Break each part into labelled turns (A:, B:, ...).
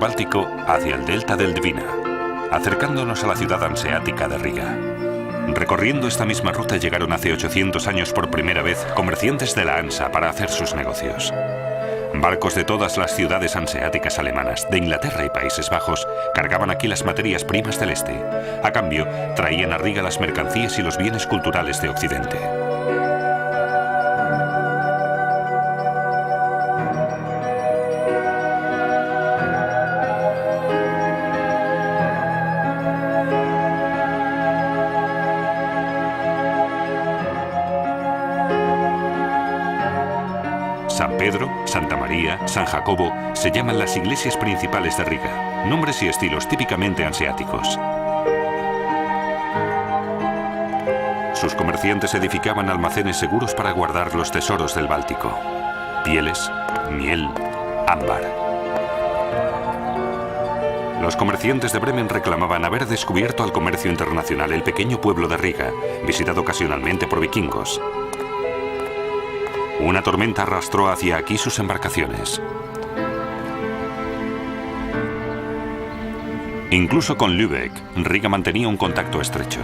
A: Báltico hacia el delta del Dvina, acercándonos a la ciudad hanseática de Riga. Recorriendo esta misma ruta llegaron hace 800 años por primera vez comerciantes de la Hansa para hacer sus negocios. Barcos de todas las ciudades hanseáticas alemanas, de Inglaterra y Países Bajos, cargaban aquí las materias primas del este. A cambio, traían a Riga las mercancías y los bienes culturales de Occidente. San Pedro, Santa María, San Jacobo se llaman las iglesias principales de Riga, nombres y estilos típicamente hanseáticos. Sus comerciantes edificaban almacenes seguros para guardar los tesoros del Báltico: pieles, miel, ámbar. Los comerciantes de Bremen reclamaban haber descubierto al comercio internacional el pequeño pueblo de Riga, visitado ocasionalmente por vikingos. Una tormenta arrastró hacia aquí sus embarcaciones. Incluso con Lübeck, Riga mantenía un contacto estrecho.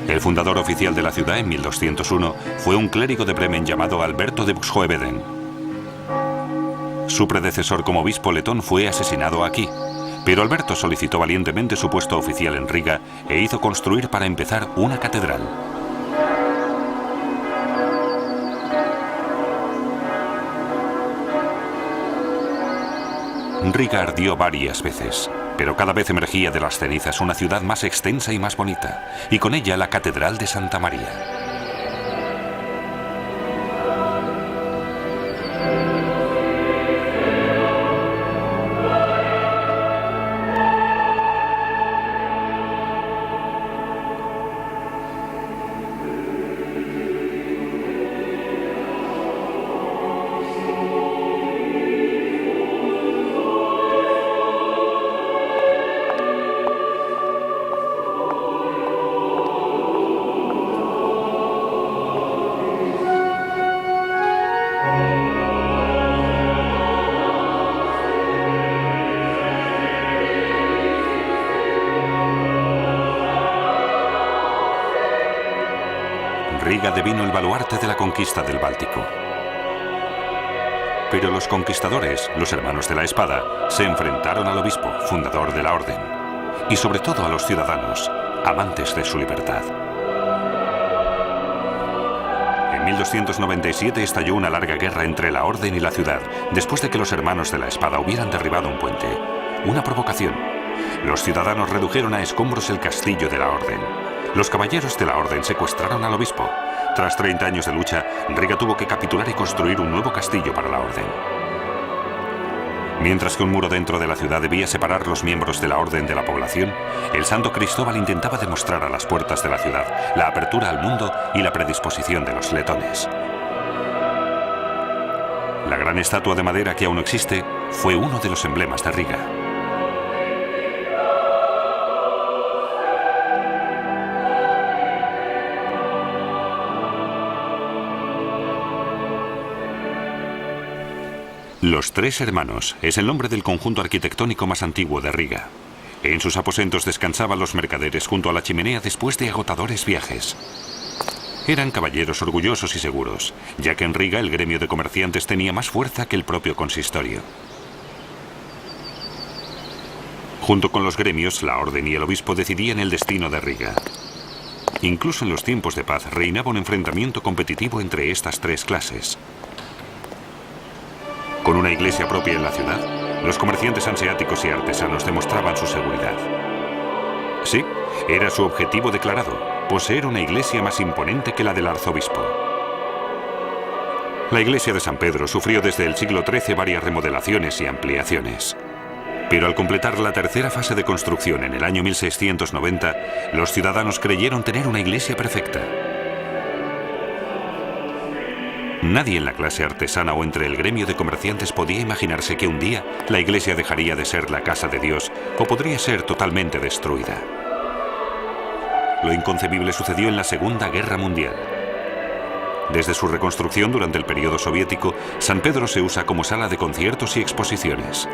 A: El fundador oficial de la ciudad en 1201 fue un clérigo de Bremen llamado Alberto de Buxhoeveden. Su predecesor como obispo letón fue asesinado aquí, pero Alberto solicitó valientemente su puesto oficial en Riga e hizo construir para empezar una catedral. Riga ardió varias veces, pero cada vez emergía de las cenizas una ciudad más extensa y más bonita, y con ella la Catedral de Santa María. Riga devino el baluarte de la conquista del Báltico. Pero los conquistadores, los hermanos de la espada, se enfrentaron al obispo, fundador de la orden, y sobre todo a los ciudadanos, amantes de su libertad. En 1297 estalló una larga guerra entre la orden y la ciudad, después de que los hermanos de la espada hubieran derribado un puente. Una provocación. Los ciudadanos redujeron a escombros el castillo de la orden. Los caballeros de la orden secuestraron al obispo. Tras 30 años de lucha, Riga tuvo que capitular y construir un nuevo castillo para la orden. Mientras que un muro dentro de la ciudad debía separar los miembros de la orden de la población, el santo Cristóbal intentaba demostrar a las puertas de la ciudad la apertura al mundo y la predisposición de los letones. La gran estatua de madera que aún existe fue uno de los emblemas de Riga. Los Tres Hermanos es el nombre del conjunto arquitectónico más antiguo de Riga. En sus aposentos descansaban los mercaderes junto a la chimenea después de agotadores viajes. Eran caballeros orgullosos y seguros, ya que en Riga el gremio de comerciantes tenía más fuerza que el propio consistorio. Junto con los gremios, la orden y el obispo decidían el destino de Riga. Incluso en los tiempos de paz reinaba un enfrentamiento competitivo entre estas tres clases. Con una iglesia propia en la ciudad, los comerciantes hanseáticos y artesanos demostraban su seguridad. Sí, era su objetivo declarado, poseer una iglesia más imponente que la del arzobispo. La iglesia de San Pedro sufrió desde el siglo XIII varias remodelaciones y ampliaciones. Pero al completar la tercera fase de construcción en el año 1690, los ciudadanos creyeron tener una iglesia perfecta. Nadie en la clase artesana o entre el gremio de comerciantes podía imaginarse que un día la iglesia dejaría de ser la casa de Dios o podría ser totalmente destruida. Lo inconcebible sucedió en la Segunda Guerra Mundial. Desde su reconstrucción durante el periodo soviético, San Pedro se usa como sala de conciertos y exposiciones.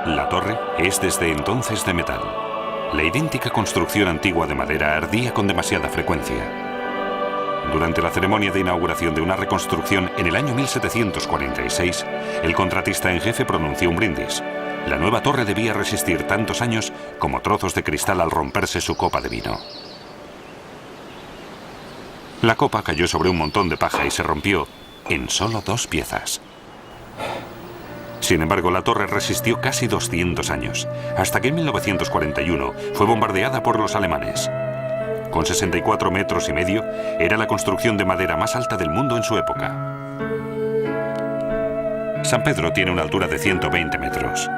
A: La torre es desde entonces de metal. La idéntica construcción antigua de madera ardía con demasiada frecuencia. Durante la ceremonia de inauguración de una reconstrucción en el año 1746, el contratista en jefe pronunció un brindis. La nueva torre debía resistir tantos años como trozos de cristal al romperse su copa de vino. La copa cayó sobre un montón de paja y se rompió en solo 2 piezas. Sin embargo, la torre resistió casi 200 años, hasta que en 1941 fue bombardeada por los alemanes. Con 64 metros y medio, era la construcción de madera más alta del mundo en su época. San Pedro tiene una altura de 120 metros.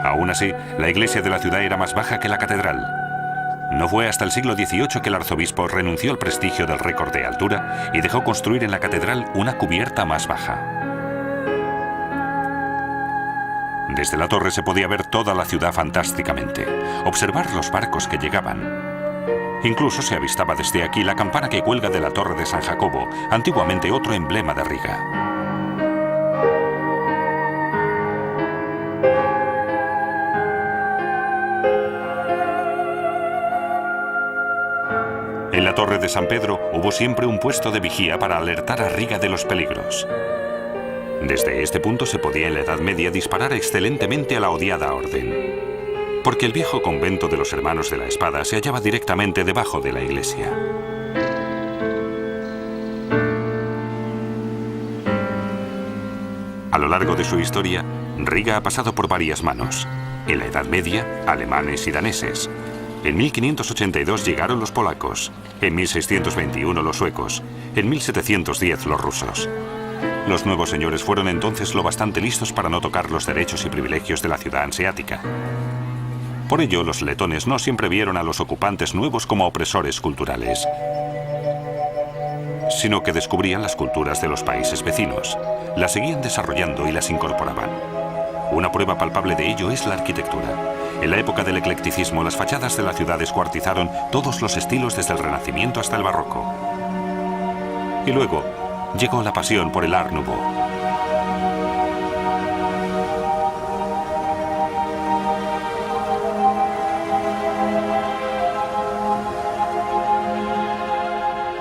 A: Aún así, la iglesia de la ciudad era más baja que la catedral. No fue hasta el siglo XVIII que el arzobispo renunció al prestigio del récord de altura y dejó construir en la catedral una cubierta más baja. Desde la torre se podía ver toda la ciudad fantásticamente, observar los barcos que llegaban. Incluso se avistaba desde aquí la campana que cuelga de la Torre de San Jacobo, antiguamente otro emblema de Riga. En la Torre de San Pedro hubo siempre un puesto de vigía para alertar a Riga de los peligros. Desde este punto se podía en la Edad Media disparar excelentemente a la odiada orden, porque el viejo convento de los Hermanos de la Espada se hallaba directamente debajo de la iglesia. A lo largo de su historia, Riga ha pasado por varias manos. En la Edad Media, alemanes y daneses. En 1582 llegaron los polacos, en 1621 los suecos, en 1710 los rusos. Los nuevos señores fueron entonces lo bastante listos para no tocar los derechos y privilegios de la ciudad hanseática. Por ello, los letones no siempre vieron a los ocupantes nuevos como opresores culturales, sino que descubrían las culturas de los países vecinos, las seguían desarrollando y las incorporaban. Una prueba palpable de ello es la arquitectura. En la época del eclecticismo, las fachadas de la ciudad descuartizaron todos los estilos desde el Renacimiento hasta el Barroco. Y luego llegó la pasión por el Art Nouveau.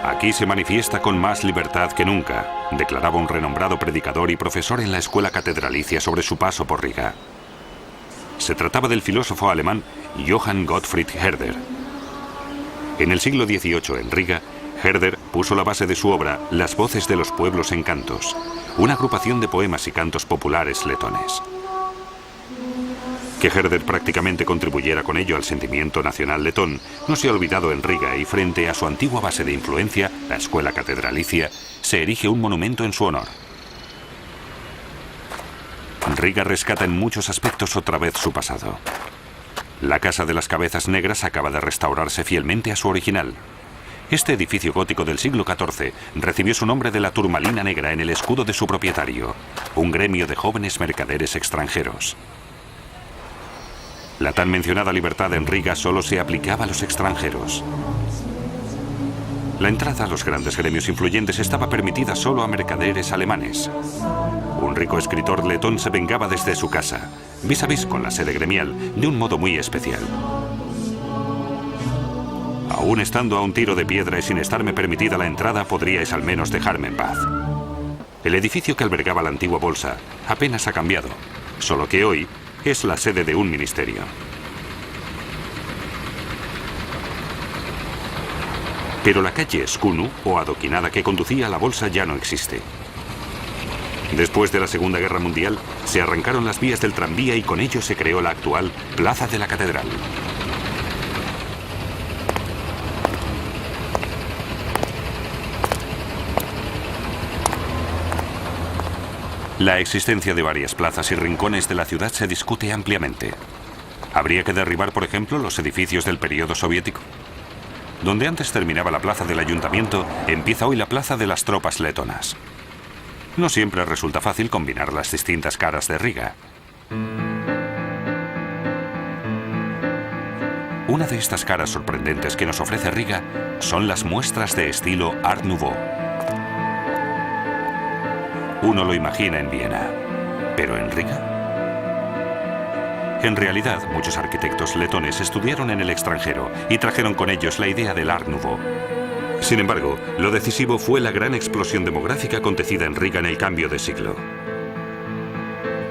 A: Aquí se manifiesta con más libertad que nunca, declaraba un renombrado predicador y profesor en la escuela catedralicia sobre su paso por Riga. Se trataba del filósofo alemán Johann Gottfried Herder. En el siglo XVIII, en Riga, Herder puso la base de su obra Las voces de los pueblos en cantos, una agrupación de poemas y cantos populares letones. Que Herder prácticamente contribuyera con ello al sentimiento nacional letón no se ha olvidado en Riga, y frente a su antigua base de influencia, la escuela catedralicia, se erige un monumento en su honor. Riga rescata en muchos aspectos otra vez su pasado. La Casa de las Cabezas Negras acaba de restaurarse fielmente a su original. Este edificio gótico del siglo XIV recibió su nombre de la turmalina negra en el escudo de su propietario, un gremio de jóvenes mercaderes extranjeros. La tan mencionada libertad en Riga solo se aplicaba a los extranjeros. La entrada a los grandes gremios influyentes estaba permitida solo a mercaderes alemanes. Un rico escritor letón se vengaba desde su casa, vis a vis con la sede gremial, de un modo muy especial. Aún estando a un tiro de piedra y sin estarme permitida la entrada, podríais al menos dejarme en paz. El edificio que albergaba la antigua bolsa apenas ha cambiado, solo que hoy es la sede de un ministerio. Pero la calle Skunu, o adoquinada que conducía a la bolsa, ya no existe. Después de la Segunda Guerra Mundial, se arrancaron las vías del tranvía y con ello se creó la actual Plaza de la Catedral. La existencia de varias plazas y rincones de la ciudad se discute ampliamente. ¿Habría que derribar, por ejemplo, los edificios del periodo soviético? Donde antes terminaba la plaza del ayuntamiento, empieza hoy la plaza de las tropas letonas. No siempre resulta fácil combinar las distintas caras de Riga. Una de estas caras sorprendentes que nos ofrece Riga son las muestras de estilo Art Nouveau. Uno lo imagina en Viena, pero en Riga. En realidad, muchos arquitectos letones estudiaron en el extranjero y trajeron con ellos la idea del Art Nouveau. Sin embargo, lo decisivo fue la gran explosión demográfica acontecida en Riga en el cambio de siglo.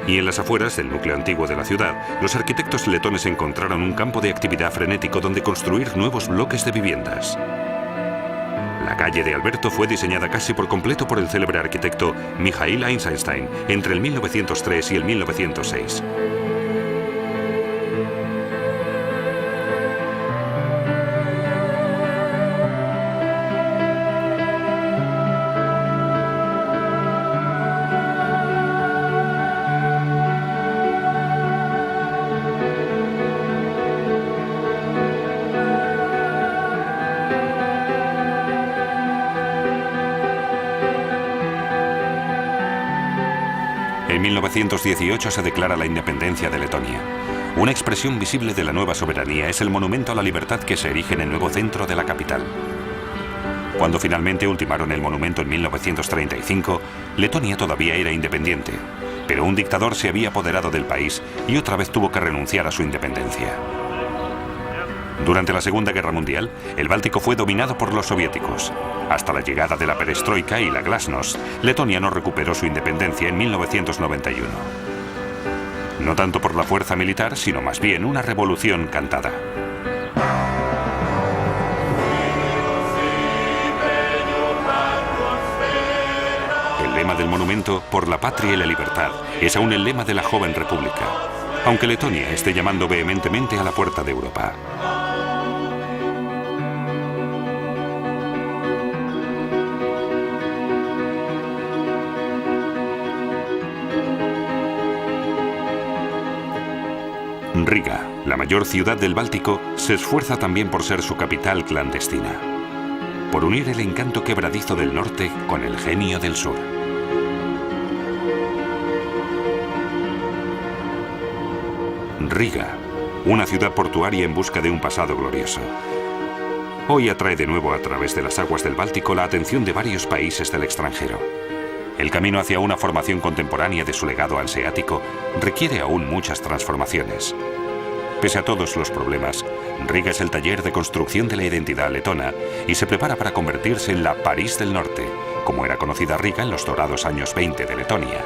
A: Y en las afueras del núcleo antiguo de la ciudad, los arquitectos letones encontraron un campo de actividad frenético donde construir nuevos bloques de viviendas. La calle de Alberto fue diseñada casi por completo por el célebre arquitecto Michail Eisenstein entre el 1903 y el 1906. En 1918 se declara la independencia de Letonia. Una expresión visible de la nueva soberanía es el monumento a la libertad que se erige en el nuevo centro de la capital. Cuando finalmente ultimaron el monumento en 1935, Letonia todavía era independiente, pero un dictador se había apoderado del país y otra vez tuvo que renunciar a su independencia. Durante la Segunda Guerra Mundial, el Báltico fue dominado por los soviéticos. Hasta la llegada de la perestroika y la glasnost, Letonia no recuperó su independencia en 1991. No tanto por la fuerza militar, sino más bien una revolución cantada. El lema del monumento, por la patria y la libertad, es aún el lema de la joven república, aunque Letonia esté llamando vehementemente a la puerta de Europa. Riga, la mayor ciudad del Báltico, se esfuerza también por ser su capital clandestina, por unir el encanto quebradizo del norte con el genio del sur. Riga, una ciudad portuaria en busca de un pasado glorioso. Hoy atrae de nuevo a través de las aguas del Báltico la atención de varios países del extranjero. El camino hacia una formación contemporánea de su legado hanseático requiere aún muchas transformaciones. Pese a todos los problemas, Riga es el taller de construcción de la identidad letona y se prepara para convertirse en la París del Norte, como era conocida Riga en los dorados años 20 de Letonia.